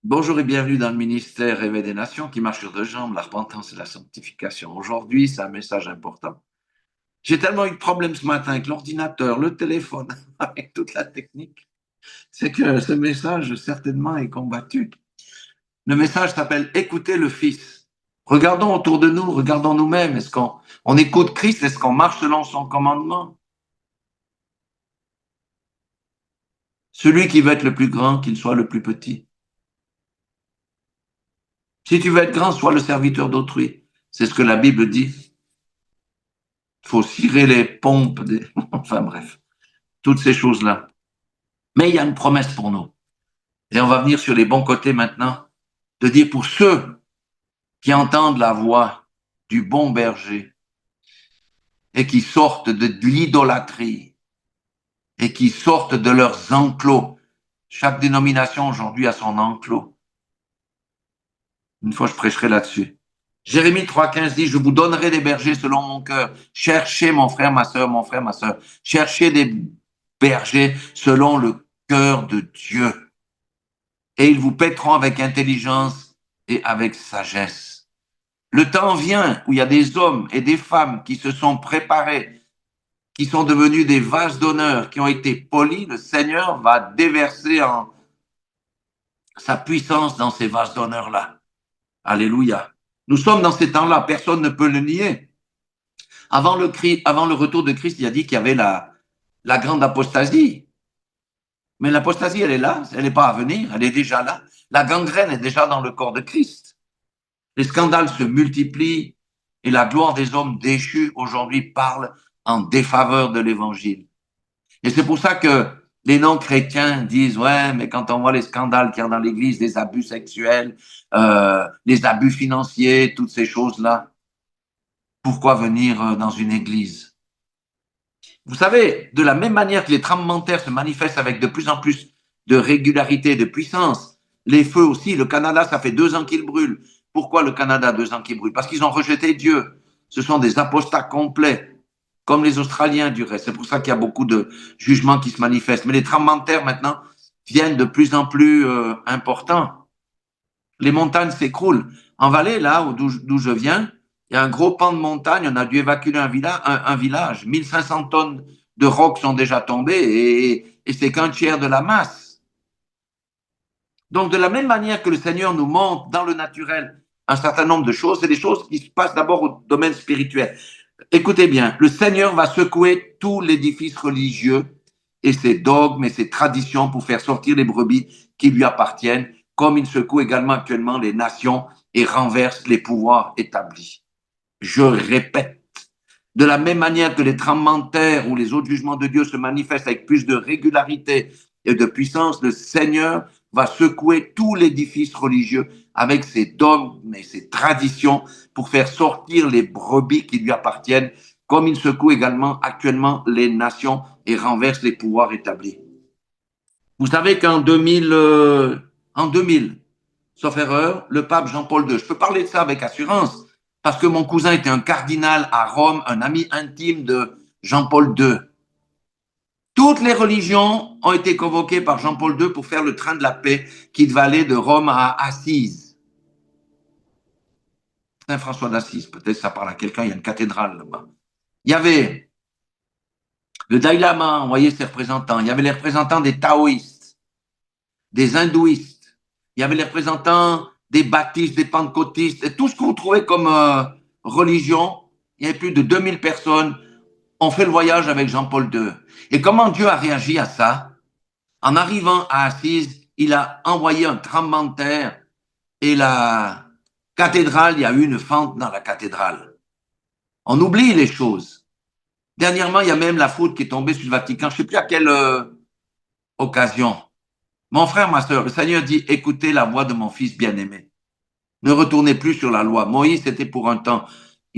Bonjour et bienvenue dans le ministère Réveil des Nations qui marche sur deux jambes, la repentance et la sanctification. Aujourd'hui, c'est un message important. J'ai tellement eu de problèmes ce matin avec l'ordinateur, le téléphone, avec toute la technique. C'est que ce message, certainement, est combattu. Le message s'appelle Écoutez le Fils. Regardons autour de nous, regardons nous-mêmes. Est-ce qu'on écoute Christ? Est-ce qu'on marche selon son commandement? Celui qui veut être le plus grand, qu'il soit le plus petit. Si tu veux être grand, sois le serviteur d'autrui. C'est ce que la Bible dit. Il faut cirer les pompes des... Enfin bref, toutes ces choses-là. Mais il y a une promesse pour nous. Et on va venir sur les bons côtés maintenant, de dire pour ceux qui entendent la voix du bon berger et qui sortent de l'idolâtrie et qui sortent de leurs enclos. Chaque dénomination aujourd'hui a son enclos. Une fois, je prêcherai là-dessus. Jérémie 3,15 dit, je vous donnerai des bergers selon mon cœur. Cherchez mon frère, ma sœur, mon frère, ma sœur. Cherchez des bergers selon le cœur de Dieu. Et ils vous paîtront avec intelligence et avec sagesse. Le temps vient où il y a des hommes et des femmes qui se sont préparés, qui sont devenus des vases d'honneur, qui ont été polis. Le Seigneur va déverser en sa puissance dans ces vases d'honneur-là. Alléluia. Nous sommes dans ces temps-là, personne ne peut le nier. Avant le retour de Christ, il a dit qu'il y avait la grande apostasie. Mais l'apostasie, elle est là, elle n'est pas à venir, elle est déjà là. La gangrène est déjà dans le corps de Christ. Les scandales se multiplient et la gloire des hommes déchus aujourd'hui parle en défaveur de l'évangile. Et c'est pour ça que les non-chrétiens disent, ouais, mais quand on voit les scandales qu'il y a dans l'Église, les abus sexuels, les abus financiers, toutes ces choses-là, pourquoi venir dans une église? Vous savez, de la même manière que les tremblements de terre se manifestent avec de plus en plus de régularité et de puissance, les feux aussi, le Canada, ça fait 2 ans qu'il brûle. Pourquoi le Canada a 2 ans qu'il brûle? Parce qu'ils ont rejeté Dieu. Ce sont des apostats complets, comme les Australiens du reste. C'est pour ça qu'il y a beaucoup de jugements qui se manifestent. Mais les tremblements de terre maintenant viennent de plus en plus importants. Les montagnes s'écroulent. En Valais, là d'où je viens, il y a un gros pan de montagne, on a dû évacuer un village. 1500 tonnes de rocs sont déjà tombées et c'est qu'un tiers de la masse. Donc, de la même manière que le Seigneur nous montre dans le naturel un certain nombre de choses, c'est des choses qui se passent d'abord au domaine spirituel. Écoutez bien, le Seigneur va secouer tout l'édifice religieux et ses dogmes et ses traditions pour faire sortir les brebis qui lui appartiennent, comme il secoue également actuellement les nations et renverse les pouvoirs établis. Je répète, de la même manière que les tremblements de terre ou les autres jugements de Dieu se manifestent avec plus de régularité et de puissance, le Seigneur va secouer tout l'édifice religieux avec ses dogmes et ses traditions pour faire sortir les brebis qui lui appartiennent, comme il secoue également actuellement les nations et renverse les pouvoirs établis. Vous savez en 2000, sauf erreur, le pape Jean-Paul II, je peux parler de ça avec assurance, parce que mon cousin était un cardinal à Rome, un ami intime de Jean-Paul II. Toutes les religions ont été convoquées par Jean-Paul II pour faire le train de la paix qui devait aller de Rome à Assise. Saint-François d'Assise, peut-être ça parle à quelqu'un, il y a une cathédrale là-bas. Il y avait le Dalai Lama, envoyé ses représentants. Il y avait les représentants des taoïstes, des hindouistes. Il y avait les représentants des baptistes, des pentecôtistes, et tout ce que vous trouvez comme religion. Il y avait plus de 2000 personnes ont fait le voyage avec Jean-Paul II. Et comment Dieu a réagi à ça? En arrivant à Assise, il a envoyé un tremblement de terre et la cathédrale, il y a eu une fente dans la cathédrale. On oublie les choses. Dernièrement, il y a même la foudre qui est tombée sur le Vatican. Je ne sais plus à quelle occasion. Mon frère, ma soeur, le Seigneur dit, écoutez la voix de mon fils bien-aimé. Ne retournez plus sur la loi. Moïse, c'était pour un temps.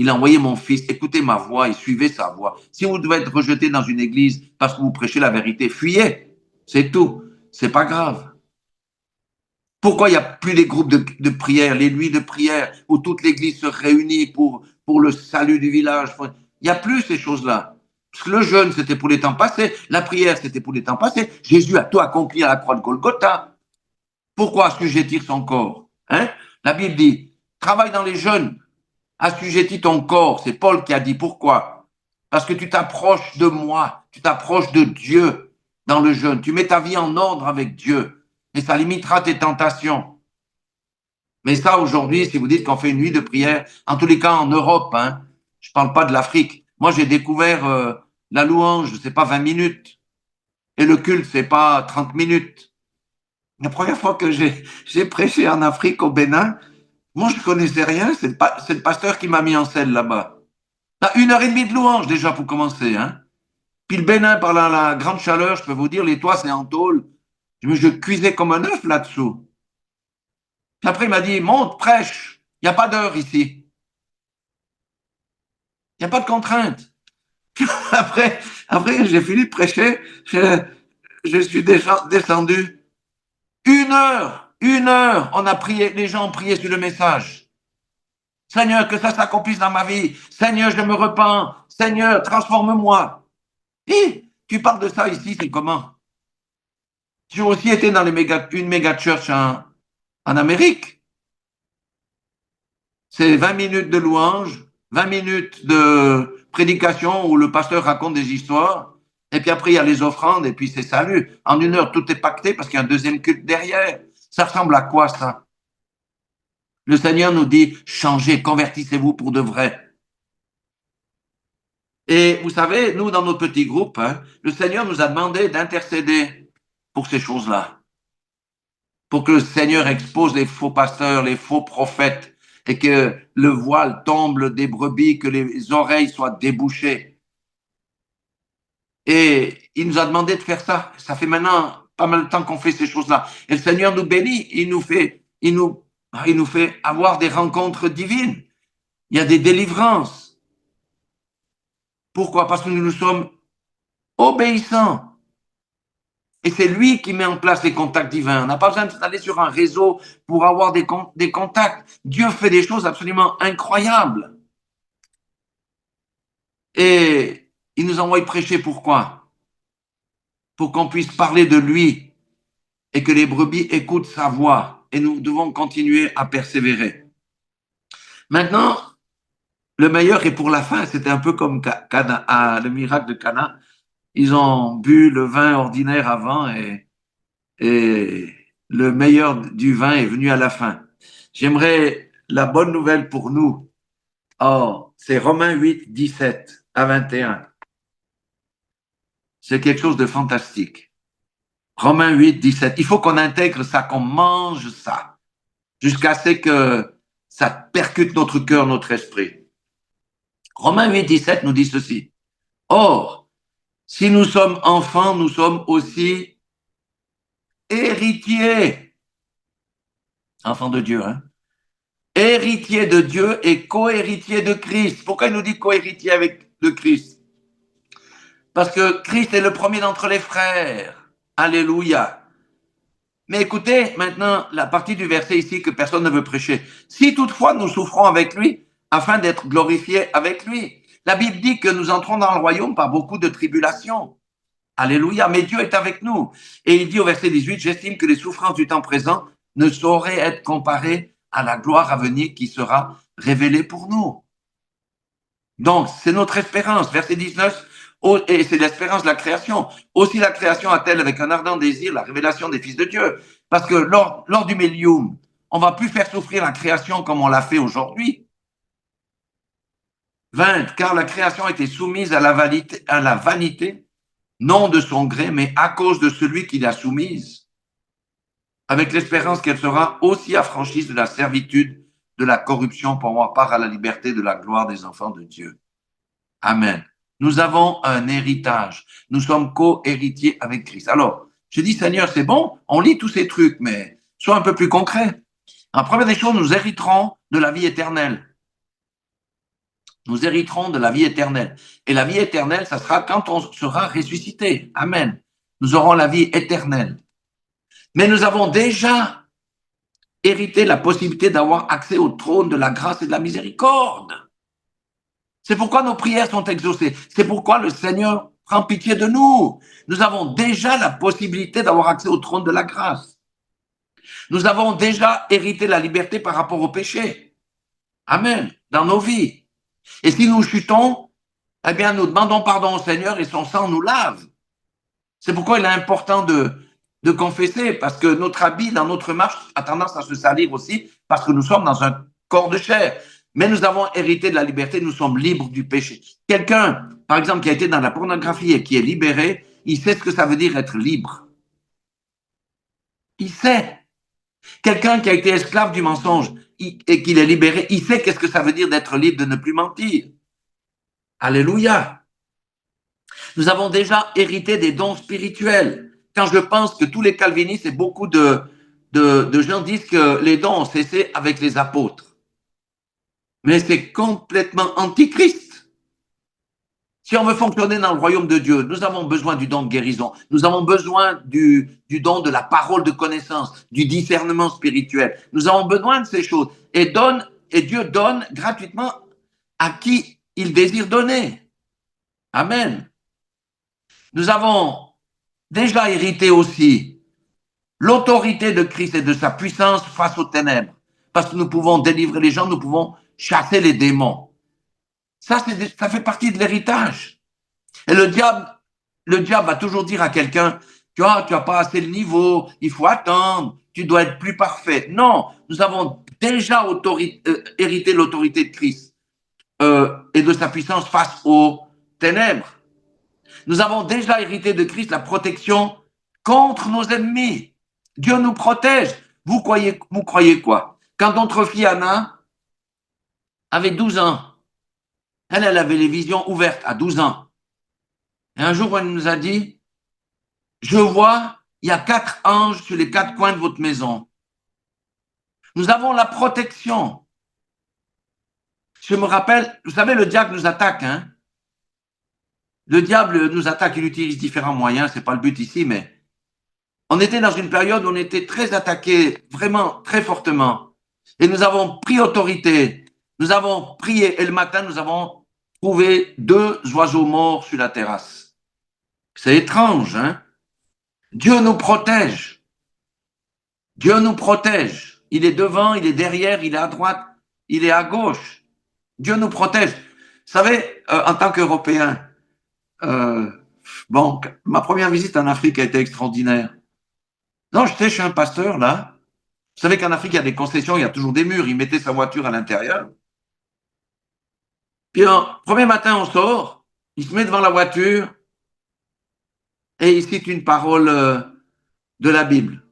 Il a envoyé mon fils, écoutez ma voix et suivez sa voix. Si vous devez être rejeté dans une église parce que vous prêchez la vérité, fuyez. C'est tout. C'est pas grave. Pourquoi il n'y a plus les groupes de prière, les nuits de prière où toute l'église se réunit pour le salut du village? Il n'y a plus ces choses-là. Parce que le jeûne, c'était pour les temps passés. La prière, c'était pour les temps passés. Jésus a tout accompli à la croix de Golgotha. Pourquoi assujettir son corps? Hein? La Bible dit, travaille dans les jeûnes, assujettis ton corps. C'est Paul qui a dit pourquoi? Parce que tu t'approches de moi, tu t'approches de Dieu dans le jeûne. Tu mets ta vie en ordre avec Dieu et ça limitera tes tentations. Mais ça, aujourd'hui, si vous dites qu'on fait une nuit de prière, en tous les cas en Europe, hein, je ne parle pas de l'Afrique. Moi, j'ai découvert la louange, c'est pas 20 minutes. Et le culte, c'est pas 30 minutes. La première fois que j'ai prêché en Afrique, au Bénin, moi, je connaissais rien. C'est le pasteur qui m'a mis en scène là-bas. T'as 1 heure et demie de louange déjà pour commencer. Hein. Puis le Bénin, par la grande chaleur, je peux vous dire, les toits, c'est en tôle. Je cuisais comme un œuf là-dessous. Puis après, il m'a dit, monte, prêche. Il n'y a pas d'heure ici. Il n'y a pas de contrainte. Après, après j'ai fini de prêcher. Je suis descendu. 1 heure, on a prié, les gens ont prié sur le message. Seigneur, que ça s'accomplisse dans ma vie. Seigneur, je me repens. Seigneur, transforme-moi. Et tu parles de ça ici, c'est comment? J'ai aussi été dans une méga church en Amérique. C'est 20 minutes de louange, 20 minutes de prédication où le pasteur raconte des histoires. Et puis après, il y a les offrandes et puis c'est salut. En 1 heure, tout est pacté parce qu'il y a un deuxième culte derrière. Ça ressemble à quoi, ça? Le Seigneur nous dit, changez, convertissez-vous pour de vrai. Et vous savez, nous, dans notre petit groupe, hein, le Seigneur nous a demandé d'intercéder pour ces choses-là. Pour que le Seigneur expose les faux pasteurs, les faux prophètes, et que le voile tombe des brebis, que les oreilles soient débouchées. Et il nous a demandé de faire ça. Ça fait maintenant pas mal de temps qu'on fait ces choses-là. Et le Seigneur nous bénit, il nous fait avoir des rencontres divines. Il y a des délivrances. Pourquoi? Parce que nous sommes obéissants. Et c'est lui qui met en place les contacts divins. On n'a pas besoin d'aller sur un réseau pour avoir des contacts. Dieu fait des choses absolument incroyables. Et il nous envoie prêcher pourquoi? Pour qu'on puisse parler de lui et que les brebis écoutent sa voix. Et nous devons continuer à persévérer. Maintenant, le meilleur est pour la fin. C'était un peu comme le miracle de Cana. Ils ont bu le vin ordinaire avant et le meilleur du vin est venu à la fin. J'aimerais la bonne nouvelle pour nous. Oh, c'est Romains 8, 17 à 21. C'est quelque chose de fantastique. Romains 8, 17. Il faut qu'on intègre ça, qu'on mange ça, jusqu'à ce que ça percute notre cœur, notre esprit. Romains 8, 17 nous dit ceci. Or, si nous sommes enfants, nous sommes aussi héritiers. Enfants de Dieu, hein? Héritiers de Dieu et co-héritiers de Christ. Pourquoi il nous dit co-héritier avec de Christ? Parce que Christ est le premier d'entre les frères. Alléluia. Mais écoutez maintenant la partie du verset ici que personne ne veut prêcher. Si toutefois nous souffrons avec lui, afin d'être glorifiés avec lui. La Bible dit que nous entrons dans le royaume par beaucoup de tribulations. Alléluia, mais Dieu est avec nous. Et il dit au verset 18, j'estime que les souffrances du temps présent ne sauraient être comparées à la gloire à venir qui sera révélée pour nous. Donc, c'est notre espérance. Verset 19, et c'est l'espérance de la création. Aussi la création a-t-elle avec un ardent désir la révélation des fils de Dieu. Parce que lors du Mélium, on va plus faire souffrir la création comme on l'a fait aujourd'hui. 20, car la création a été soumise à la vanité, non de son gré, mais à cause de celui qui l'a soumise, avec l'espérance qu'elle sera aussi affranchie de la servitude, de la corruption, pour avoir part à la liberté de la gloire des enfants de Dieu. Amen. Nous avons un héritage. Nous sommes co-héritiers avec Christ. Alors, je dis, Seigneur, c'est bon, on lit tous ces trucs, mais sois un peu plus concret. En première des choses, nous hériterons de la vie éternelle. Nous hériterons de la vie éternelle. Et la vie éternelle, ça sera quand on sera ressuscité. Amen. Nous aurons la vie éternelle. Mais nous avons déjà hérité la possibilité d'avoir accès au trône de la grâce et de la miséricorde. C'est pourquoi nos prières sont exaucées. C'est pourquoi le Seigneur prend pitié de nous. Nous avons déjà la possibilité d'avoir accès au trône de la grâce. Nous avons déjà hérité la liberté par rapport au péché. Amen. Dans nos vies. Et si nous chutons, eh bien, nous demandons pardon au Seigneur et son sang nous lave. C'est pourquoi il est important de confesser, parce que notre habit dans notre marche a tendance à se salir aussi, parce que nous sommes dans un corps de chair. Mais nous avons hérité de la liberté, nous sommes libres du péché. Quelqu'un, par exemple, qui a été dans la pornographie et qui est libéré, il sait ce que ça veut dire être libre. Il sait. Quelqu'un qui a été esclave du mensonge et qu'il est libéré, il sait qu'est-ce que ça veut dire d'être libre, de ne plus mentir. Alléluia. Nous avons déjà hérité des dons spirituels. Quand je pense que tous les calvinistes et beaucoup de gens disent que les dons ont cessé avec les apôtres. Mais c'est complètement antichrist. Si on veut fonctionner dans le royaume de Dieu, nous avons besoin du don de guérison. Nous avons besoin du don de la parole de connaissance, du discernement spirituel. Nous avons besoin de ces choses. Et Dieu donne gratuitement à qui il désire donner. Amen. Nous avons déjà hérité aussi l'autorité de Christ et de sa puissance face aux ténèbres. Parce que nous pouvons délivrer les gens, nous pouvons chasser les démons. Ça fait partie de l'héritage. Et le diable va toujours dire à quelqu'un, tu n'as pas assez le niveau, il faut attendre, tu dois être plus parfait. Non, nous avons déjà hérité l'autorité de Christ et de sa puissance face aux ténèbres. Nous avons déjà hérité de Christ la protection contre nos ennemis. Dieu nous protège. Vous croyez quoi? Quand notre fille Anna avait 12 ans, elle avait les visions ouvertes à 12 ans. Et un jour, elle nous a dit, je vois, il y a 4 anges sur les 4 coins de votre maison. Nous avons la protection. Je me rappelle, vous savez, le diable nous attaque, hein? Le diable nous attaque, il utilise différents moyens, c'est pas le but ici, mais on était dans une période où on était très attaqué, vraiment très fortement. Et nous avons pris autorité. Nous avons prié. Et le matin, nous avons trouvé 2 oiseaux morts sur la terrasse. C'est étrange, hein? Dieu nous protège. Dieu nous protège. Il est devant, il est derrière, il est à droite, il est à gauche. Dieu nous protège. Vous savez, en tant qu'Européen, bon, ma première visite en Afrique a été extraordinaire. Non, j'étais chez un pasteur, là. Vous savez qu'en Afrique, il y a des concessions, il y a toujours des murs. Il mettait sa voiture à l'intérieur. Puis, premier matin, on sort. Il se met devant la voiture et il cite une parole de la Bible.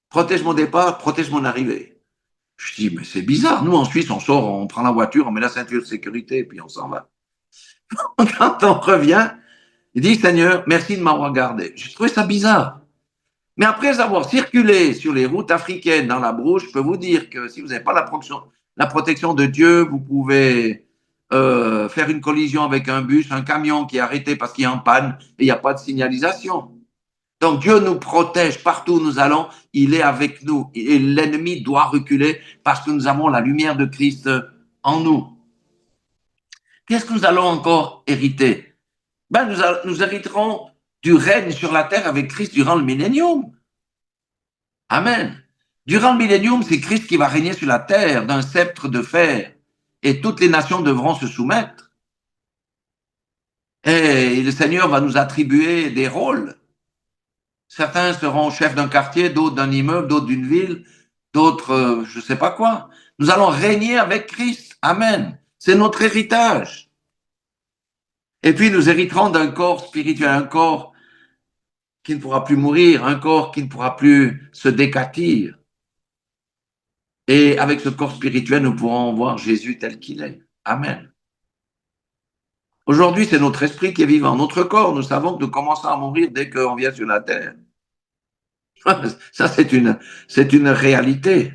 Protège mon départ, protège mon arrivée. Je dis, mais c'est bizarre. Nous, en Suisse, on sort, on prend la voiture, on met la ceinture de sécurité, puis on s'en va. Quand on revient, il dit, Seigneur, merci de m'avoir gardé. J'ai trouvé ça bizarre. Mais après avoir circulé sur les routes africaines dans la brousse, je peux vous dire que si vous n'avez pas la protection de Dieu, vous pouvez faire une collision avec un bus, un camion qui est arrêté parce qu'il est en panne et il n'y a pas de signalisation. Donc Dieu nous protège partout où nous allons, il est avec nous et l'ennemi doit reculer parce que nous avons la lumière de Christ en nous. Qu'est-ce que nous allons encore hériter? Nous hériterons du règne sur la terre avec Christ durant le millénium. Amen. Durant le millénium, c'est Christ qui va régner sur la terre d'un sceptre de fer et toutes les nations devront se soumettre. Et le Seigneur va nous attribuer des rôles. Certains seront chefs d'un quartier, d'autres d'un immeuble, d'autres d'une ville, d'autres je ne sais pas quoi. Nous allons régner avec Christ. Amen. C'est notre héritage. Et puis nous hériterons d'un corps spirituel, un corps qui ne pourra plus mourir, un corps qui ne pourra plus se décatir. Et avec ce corps spirituel, nous pourrons voir Jésus tel qu'il est. Amen. Aujourd'hui, c'est notre esprit qui est vivant. Notre corps, nous savons que nous commençons à mourir dès qu'on vient sur la terre. Ça, c'est une réalité.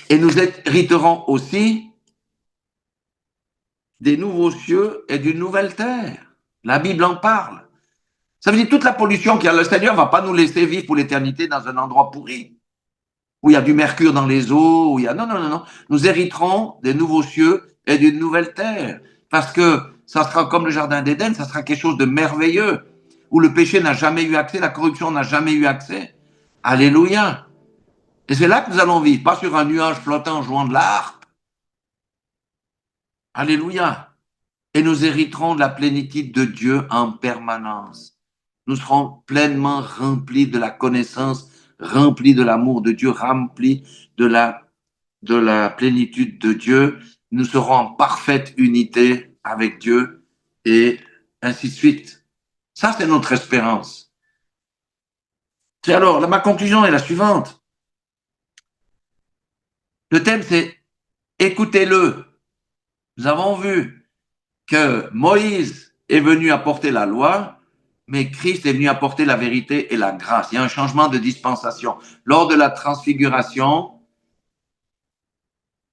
Et nous hériterons aussi des nouveaux cieux et d'une nouvelle terre. La Bible en parle. Ça veut dire toute la pollution qu'il y a, le Seigneur ne va pas nous laisser vivre pour l'éternité dans un endroit pourri, où il y a du mercure dans les eaux, où il y a... Non, non, non, non. Nous hériterons des nouveaux cieux et d'une nouvelle terre. Parce que ça sera comme le jardin d'Éden, ça sera quelque chose de merveilleux, où le péché n'a jamais eu accès, la corruption n'a jamais eu accès. Alléluia. Et c'est là que nous allons vivre, pas sur un nuage flottant jouant de la harpe. Alléluia. Et nous hériterons de la plénitude de Dieu en permanence. Nous serons pleinement remplis de la connaissance, remplis de l'amour de Dieu, remplis de la plénitude de Dieu. Nous serons en parfaite unité avec Dieu et ainsi de suite. Ça, c'est notre espérance. Et alors, ma conclusion est la suivante. Le thème, c'est écoutez-le. Nous avons vu que Moïse est venu apporter la loi, mais Christ est venu apporter la vérité et la grâce. Il y a un changement de dispensation. Lors de la transfiguration,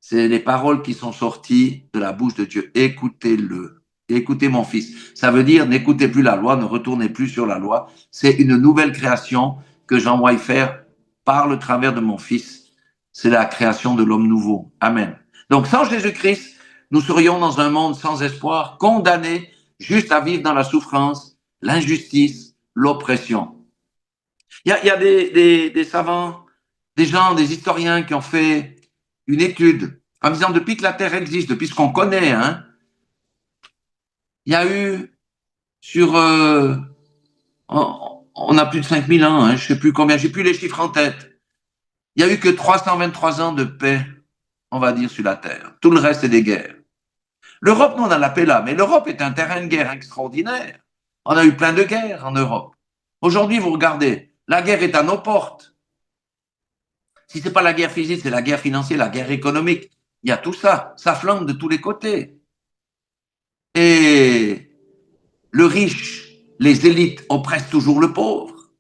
c'est les paroles qui sont sorties de la bouche de Dieu. Écoutez-le. Écoutez mon fils. Ça veut dire n'écoutez plus la loi, ne retournez plus sur la loi. C'est une nouvelle création que j'envoie faire par le travers de mon fils. C'est la création de l'homme nouveau. Amen. Donc sans Jésus-Christ, nous serions dans un monde sans espoir, condamnés juste à vivre dans la souffrance, l'injustice, l'oppression. Il y a des savants, des gens, des historiens qui ont fait une étude en disant depuis que la Terre existe, depuis ce qu'on connaît, hein, il y a eu sur... on a plus de 5000 ans, hein, je ne sais plus combien, j'ai plus les chiffres en tête. Il n'y a eu que 323 ans de paix, on va dire, sur la Terre. Tout le reste, c'est des guerres. L'Europe, nous, on a la paix là, mais l'Europe est un terrain de guerre extraordinaire. On a eu plein de guerres en Europe. Aujourd'hui, vous regardez, la guerre est à nos portes. Si ce n'est pas la guerre physique, c'est la guerre financière, la guerre économique. Il y a tout ça. Ça flambe de tous les côtés. Et le riche, les élites oppressent toujours le pauvre.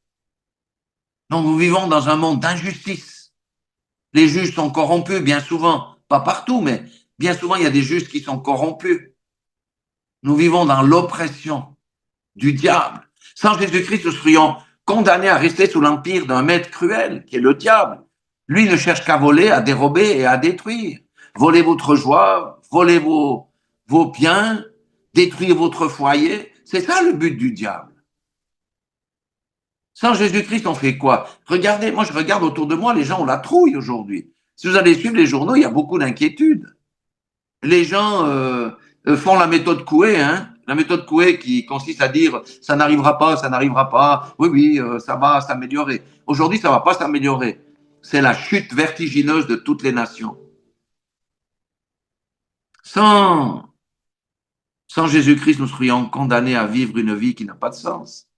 Donc nous vivons dans un monde d'injustice. Les juges sont corrompus bien souvent. Pas partout, mais bien souvent, il y a des juges qui sont corrompus. Nous vivons dans l'oppression du diable. Sans Jésus-Christ, nous serions condamnés à rester sous l'empire d'un maître cruel, qui est le diable. Lui ne cherche qu'à voler, à dérober et à détruire. Voler votre joie, voler vos biens, détruire votre foyer. C'est ça le but du diable. Sans Jésus-Christ, on fait quoi? Regardez, moi je regarde autour de moi, les gens ont la trouille aujourd'hui. Si vous allez suivre les journaux, il y a beaucoup d'inquiétudes. Les gens font la méthode Coué, hein, la méthode Coué qui consiste à dire ça n'arrivera pas, ça n'arrivera pas, oui, ça va s'améliorer. Aujourd'hui, ça ne va pas s'améliorer. C'est la chute vertigineuse de toutes les nations. Sans Jésus-Christ, nous serions condamnés à vivre une vie qui n'a pas de sens,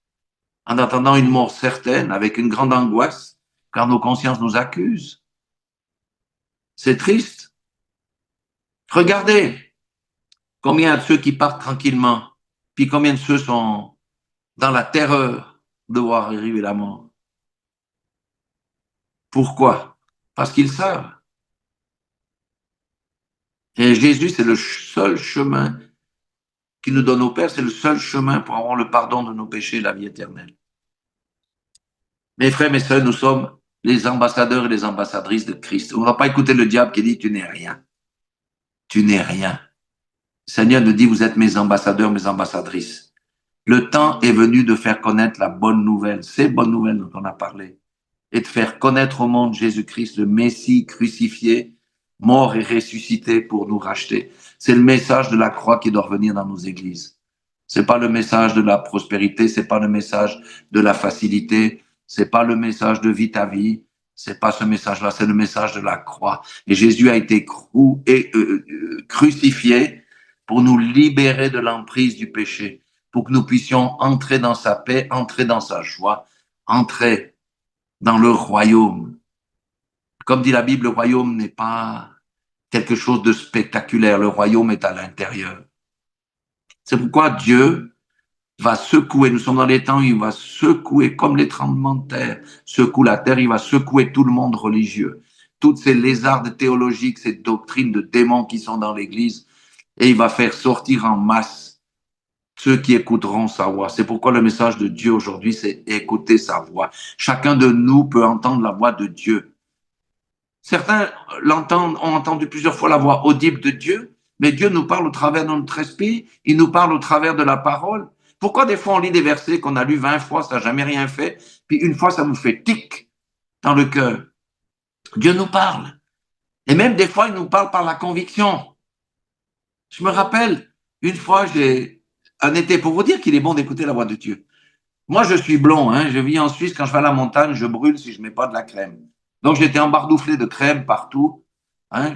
en attendant une mort certaine, avec une grande angoisse, car nos consciences nous accusent. C'est triste. Regardez combien de ceux qui partent tranquillement, puis combien de ceux sont dans la terreur de voir arriver la mort. Pourquoi? Parce qu'ils savent. Et Jésus, c'est le seul chemin qui nous donne au Père, c'est le seul chemin pour avoir le pardon de nos péchés et la vie éternelle. Mes frères, mes sœurs, nous sommes les ambassadeurs et les ambassadrices de Christ. On ne va pas écouter le diable qui dit tu n'es rien. Tu n'es rien. Le Seigneur nous dit vous êtes mes ambassadeurs, mes ambassadrices. Le temps est venu de faire connaître la bonne nouvelle, ces bonnes nouvelles dont on a parlé, et de faire connaître au monde Jésus-Christ, le Messie crucifié, mort et ressuscité pour nous racheter. C'est le message de la croix qui doit revenir dans nos églises. C'est pas le message de la prospérité, c'est pas le message de la facilité, c'est pas le message de vie ta vie, c'est pas ce message-là, c'est le message de la croix. Et Jésus a été crucifié pour nous libérer de l'emprise du péché, pour que nous puissions entrer dans sa paix, entrer dans sa joie, entrer dans le royaume. Comme dit la Bible, le royaume n'est pas quelque chose de spectaculaire, le royaume est à l'intérieur. C'est pourquoi Dieu va secouer, nous sommes dans les temps où il va secouer, comme les tremblements de terre, secoue la terre, il va secouer tout le monde religieux. Toutes ces lézardes théologiques, ces doctrines de démons qui sont dans l'Église, et il va faire sortir en masse ceux qui écouteront sa voix. C'est pourquoi le message de Dieu aujourd'hui, c'est écouter sa voix. Chacun de nous peut entendre la voix de Dieu. Certains ont entendu plusieurs fois la voix audible de Dieu, mais Dieu nous parle au travers de notre esprit, il nous parle au travers de la parole. Pourquoi des fois on lit des versets qu'on a lus 20 fois, ça n'a jamais rien fait, puis une fois ça nous fait tic dans le cœur? Dieu nous parle. Et même des fois, il nous parle par la conviction. Je me rappelle, une fois, j'ai un été, pour vous dire qu'il est bon d'écouter la voix de Dieu. Moi, je suis blond, hein, je vis en Suisse. Quand je vais à la montagne, je brûle si je mets pas de la crème. Donc, j'étais embardouflé de crème partout. Hein,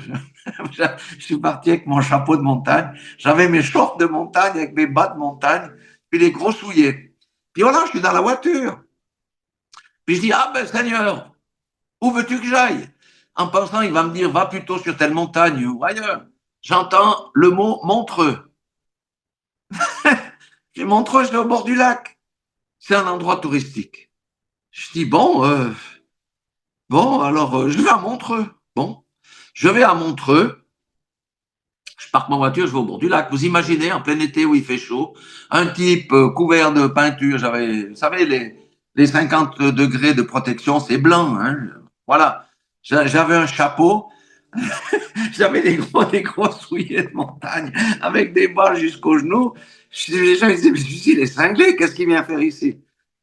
je suis parti avec mon chapeau de montagne. J'avais mes shorts de montagne avec mes bas de montagne, puis les gros souliers. Puis voilà, je suis dans la voiture. Puis je dis, ah ben Seigneur, où veux-tu que j'aille? En pensant, il va me dire, va plutôt sur telle montagne ou ailleurs. J'entends le mot Montreux. Et Montreux, c'est au bord du lac. C'est un endroit touristique. Je dis, bon, alors je vais à Montreux. Bon, je vais à Montreux. Je parque ma voiture, je vais au bord du lac. Vous imaginez, en plein été où il fait chaud, un type couvert de peinture, vous savez, les 50 degrés de protection, c'est blanc. Hein, voilà. J'avais un chapeau, j'avais des gros souliers de montagne avec des balles jusqu'aux genoux. Les gens disaient, mais celui-ci, il est cinglé, qu'est-ce qu'il vient faire ici?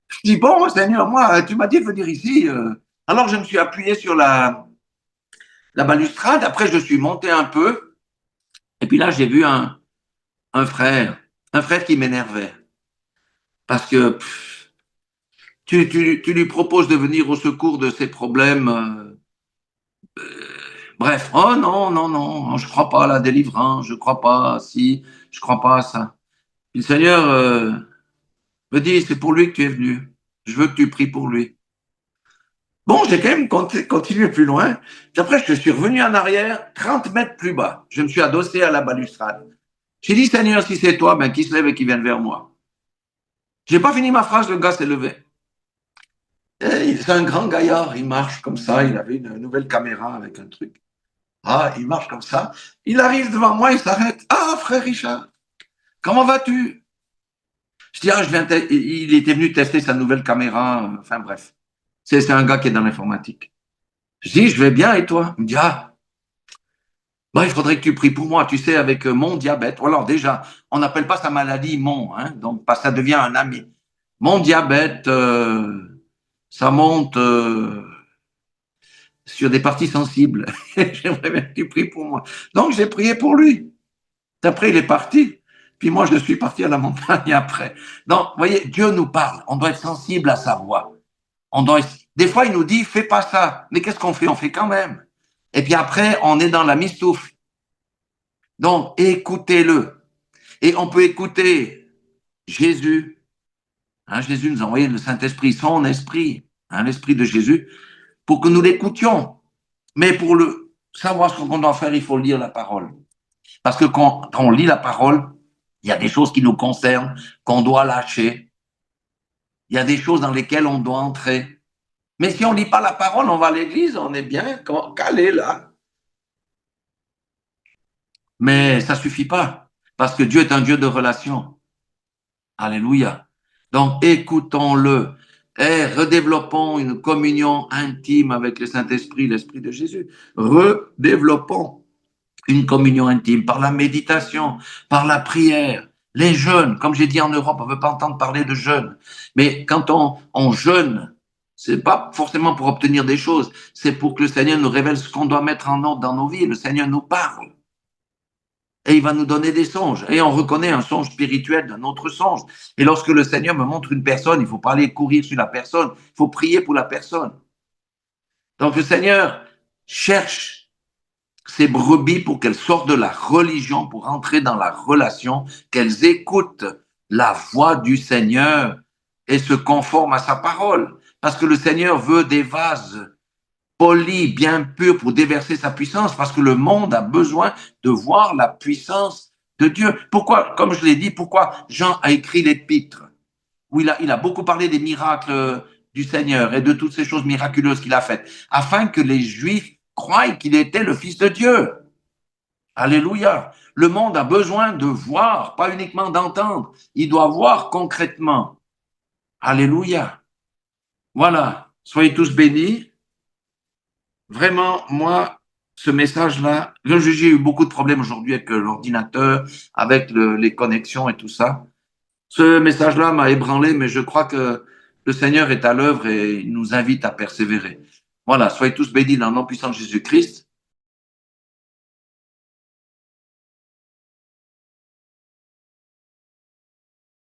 Je dis, bon, Seigneur, moi, tu m'as dit de venir ici. Alors, je me suis appuyé sur la balustrade. Après, je suis monté un peu. Et puis là, j'ai vu un frère, un frère qui m'énervait. Parce que tu lui proposes de venir au secours de ses problèmes. Bref, oh non, non, non, je crois pas à la délivrance, je crois pas à si, je crois pas à ça. Puis le Seigneur me dit, c'est pour lui que tu es venu. Je veux que tu pries pour lui. Bon, j'ai quand même continué plus loin. Puis après, je suis revenu en arrière, 30 mètres plus bas. Je me suis adossé à la balustrade. J'ai dit, Seigneur, si c'est toi, ben, qui se lève et qui vienne vers moi. J'ai pas fini ma phrase, le gars s'est levé. C'est un grand gaillard, il marche comme ça, il avait une nouvelle caméra avec un truc. Ah, il marche comme ça. Il arrive devant moi, il s'arrête. Ah, frère Richard, comment vas-tu? Je dis, ah, il était venu tester sa nouvelle caméra. Enfin bref, c'est un gars qui est dans l'informatique. Je dis, je vais bien et toi? Il me dit, ah, bah, il faudrait que tu pries pour moi, tu sais, avec mon diabète. Alors déjà, on n'appelle pas sa maladie mon, hein, donc ça devient un ami. Mon diabète, ça monte sur des parties sensibles. J'aimerais bien que tu pries pour moi. Donc j'ai prié pour lui. Après, il est parti. Puis moi, je suis parti à la montagne après. Donc, vous voyez, Dieu nous parle. On doit être sensible à sa voix. On doit... Des fois, il nous dit, fais pas ça. Mais qu'est-ce qu'on fait? On fait quand même. Et puis après, on est dans la mistoufle. Donc, écoutez-le. Et on peut écouter Jésus. Hein, Jésus nous a envoyé le Saint-Esprit, son esprit, hein, l'esprit de Jésus, pour que nous l'écoutions. Mais pour le savoir ce qu'on doit faire, il faut lire la parole. Parce que quand on lit la parole, il y a des choses qui nous concernent, qu'on doit lâcher. Il y a des choses dans lesquelles on doit entrer. Mais si on ne lit pas la parole, on va à l'église, on est bien calé là. Mais ça ne suffit pas. Parce que Dieu est un Dieu de relation. Alléluia. Donc, écoutons-le et redéveloppons une communion intime avec le Saint-Esprit, l'Esprit de Jésus. Redéveloppons une communion intime par la méditation, par la prière. Les jeûnes, comme j'ai dit en Europe, on ne veut pas entendre parler de jeûne. Mais quand on jeûne, c'est pas forcément pour obtenir des choses, c'est pour que le Seigneur nous révèle ce qu'on doit mettre en ordre dans nos vies. Le Seigneur nous parle. Et il va nous donner des songes. Et on reconnaît un songe spirituel d'un autre songe. Et lorsque le Seigneur me montre une personne, il ne faut pas aller courir sur la personne, il faut prier pour la personne. Donc le Seigneur cherche ces brebis pour qu'elles sortent de la religion, pour entrer dans la relation, qu'elles écoutent la voix du Seigneur et se conforment à sa parole. Parce que le Seigneur veut des vases polis, bien purs pour déverser sa puissance, parce que le monde a besoin de voir la puissance de Dieu. Pourquoi, comme je l'ai dit, pourquoi Jean a écrit l'épître, où il a beaucoup parlé des miracles du Seigneur et de toutes ces choses miraculeuses qu'il a faites, afin que les Juifs croient qu'il était le Fils de Dieu. Alléluia. Le monde a besoin de voir, pas uniquement d'entendre. Il doit voir concrètement. Alléluia. Voilà. Soyez tous bénis. Vraiment, moi, ce message-là, j'ai eu beaucoup de problèmes aujourd'hui avec l'ordinateur, avec les connexions et tout ça. Ce message-là m'a ébranlé, mais je crois que le Seigneur est à l'œuvre et il nous invite à persévérer. Voilà, soyez tous bénis dans le nom puissant de Jésus-Christ.